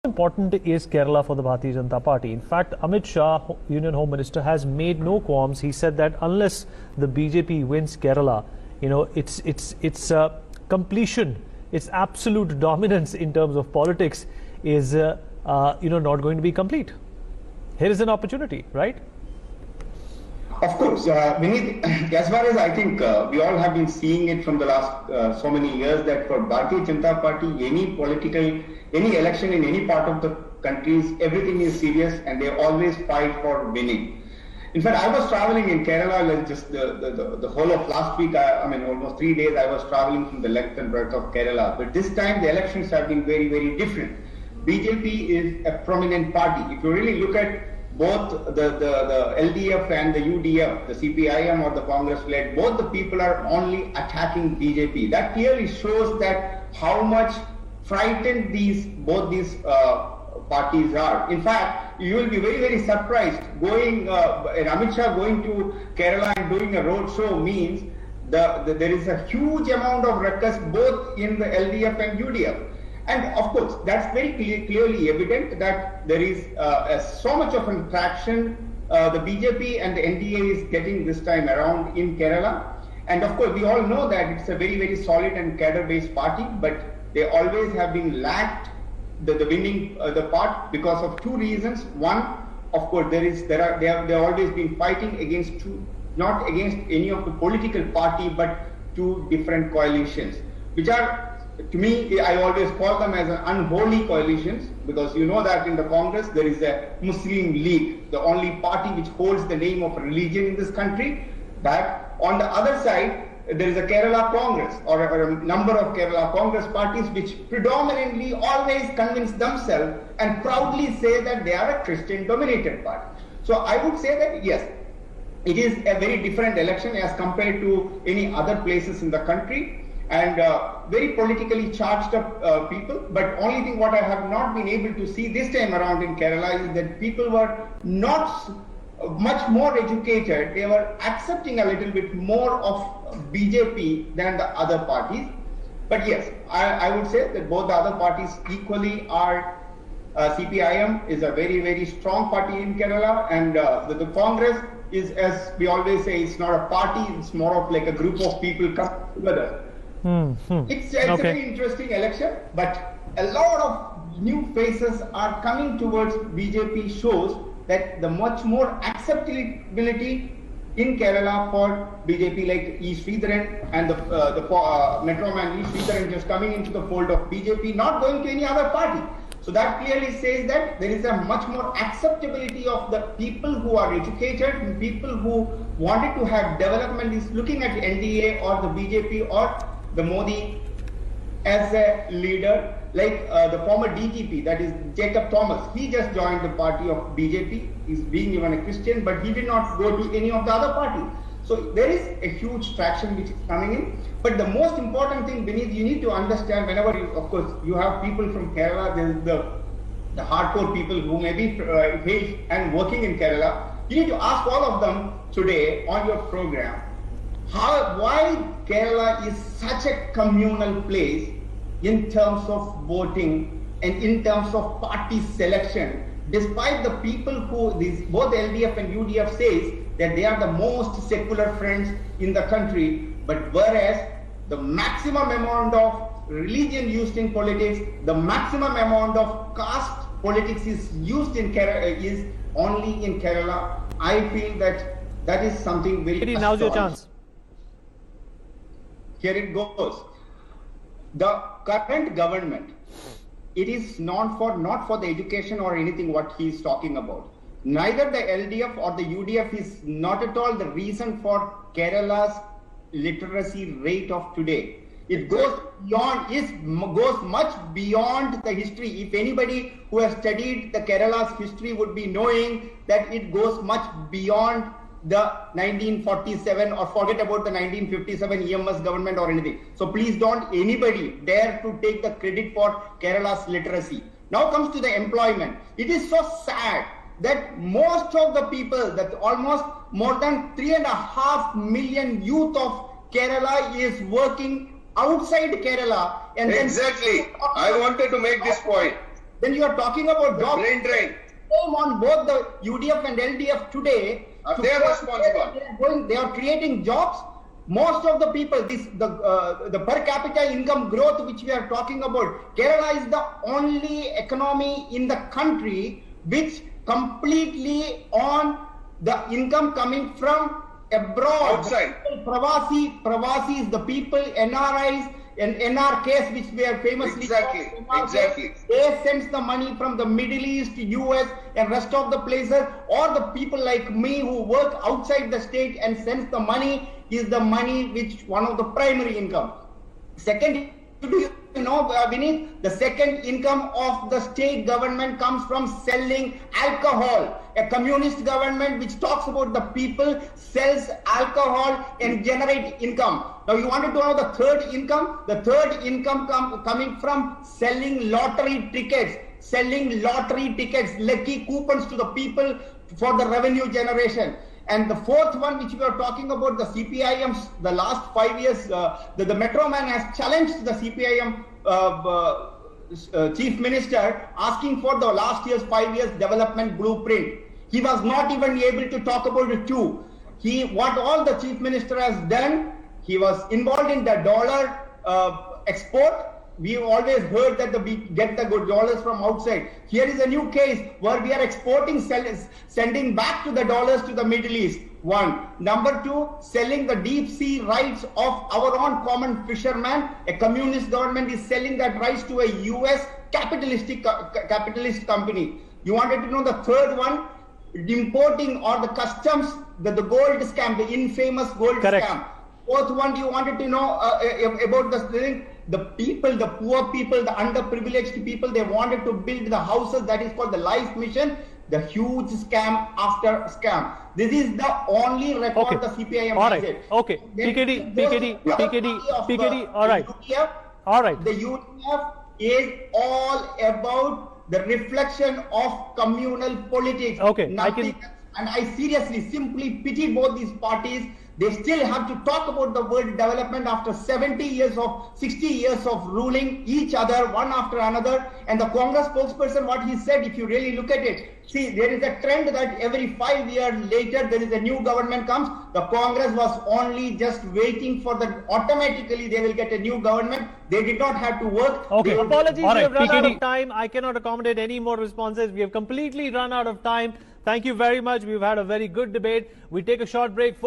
important is Kerala for the Bharatiya Janata Party? In fact, Amit Shah, Union Home Minister, has made no qualms. He said that unless the BJP wins Kerala, its completion, its absolute dominance in terms of politics is not going to be complete. Here is an opportunity, right? Of course, Vineet, as far as I think we all have been seeing it from the last so many years that for Bharatiya Janata Party, any election in any part of the country, everything is serious and they always fight for winning. In fact, I was traveling in Kerala just the whole of last week, almost 3 days I was traveling from the length and breadth of Kerala. But this time the elections have been very, very different. BJP is a prominent party. If you really look at both the LDF and the UDF, the CPIM or the Congress-led, both the people are only attacking BJP. That clearly shows that how much frightened both these parties are. In fact, you will be very, very surprised. Amit Shah going to Kerala and doing a road show means there is a huge amount of ruckus both in the LDF and UDF. And of course, that's very clearly evident that there is so much of an traction the BJP and the NDA is getting this time around in Kerala. And of course, we all know that it's a very, very solid and cadre-based party, but they always have been lacked the winning the part because of two reasons. One, of course, they have always been fighting against not against any of the political party, but two different coalitions, which are, to me, I always call them as an unholy coalitions, because you know that in the Congress there is a Muslim League, the only party which holds the name of a religion in this country. But on the other side, there is a Kerala Congress or a number of Kerala Congress parties which predominantly always convince themselves and proudly say that they are a Christian-dominated party. So I would say that yes, it is a very different election as compared to any other places in the country. And very politically charged up people, but only thing what I have not been able to see this time around in Kerala is that people were not much more educated. They were accepting a little bit more of BJP than the other parties. But yes, I would say that both the other parties equally are. CPIM is a very, very strong party in Kerala, and the Congress is, as we always say, it's not a party, it's more of like a group of people come together. It's a very interesting election, but a lot of new faces are coming towards BJP, shows that the much more acceptability in Kerala for BJP, like E. Sridharan and the Metro Man E. Sridharan just coming into the fold of BJP, not going to any other party. So that clearly says that there is a much more acceptability of the people who are educated and people who wanted to have development is looking at NDA or the BJP or the Modi as a leader, like the former DGP, that is Jacob Thomas. He just joined the party of BJP. He's being even a Christian, but he did not go to any of the other parties. So there is a huge traction which is coming in. But the most important thing, Vineet, you need to understand, whenever you, of course, you have people from Kerala, there is the hardcore people who may be based and working in Kerala. You need to ask all of them today on your program, why Kerala is such a communal place in terms of voting and in terms of party selection, despite the people who both LDF and UDF says that they are the most secular friends in the country, but whereas the maximum amount of religion used in politics, the maximum amount of caste politics is used in Kerala, is only in Kerala. I feel that is something very astonishing. Now's your chance. Here it goes. The current government, it is not for the education or anything what he is talking about. Neither the LDF or the UDF is not at all the reason for Kerala's literacy rate of today. It goes goes much beyond the history. If anybody who has studied the Kerala's history would be knowing that it goes much beyond the 1947 or forget about the 1957 EMS government or anything. So please don't anybody dare to take the credit for Kerala's literacy. Now comes to the employment. It is so sad that most of the people, that almost more than 3.5 million youth of Kerala is working outside Kerala. And exactly. I wanted to make this point. Then you are talking about jobs. Brain drain. On both the UDF and LDF today. They are responsible. They are creating jobs. Most of the people, the per capita income growth which we are talking about, Kerala is the only economy in the country which completely on the income coming from abroad. Outside. Pravasi is the people, NRIs, and NRKs which we are famously Exactly. They sends the money from the Middle East, US and rest of the places, or the people like me who work outside the state and sends the money is the money which one of the primary income. Second, you know, Vineet, the second income of the state government comes from selling alcohol. A communist government which talks about the people sells alcohol and generate income. Now you wanted to know the third income? The third income coming from selling lottery tickets. Lucky coupons to the people for the revenue generation. And the fourth one, which we are talking about, the CPIM's, the last 5 years, the Metro Man has challenged the CPIM Chief Minister, asking for the last year's 5 years development blueprint. He was not even able to talk about it too. What all the Chief Minister has done, he was involved in the dollar export. We always heard that we get the good dollars from outside. Here is a new case where we are exporting, sending back to the dollars to the Middle East. One. Number two, selling the deep sea rights of our own common fishermen. A communist government is selling that rights to a US capitalist company. You wanted to know the third one? Importing or the customs, the gold scam, the infamous gold scam. Fourth one, you wanted to know about the thing. The people, the poor people, the underprivileged people, they wanted to build the houses, that is called the Life Mission, the huge scam after scam. This is the only record the CPIM has. It. Okay. PKD, all right. All right. The UDF is all about the reflection of communal politics. Okay. Nothing, and I seriously, simply pity both these parties. They still have to talk about the word development after 60 years of ruling each other one after another. And the Congress spokesperson, what he said, if you really look at it, see, there is a trend that every 5 years later, there is a new government comes. The Congress was only just waiting for automatically they will get a new government. They did not have to work. Okay. Apologies, we have run out of time. I cannot accommodate any more responses. We have completely run out of time. Thank you very much. We've had a very good debate. We take a short break.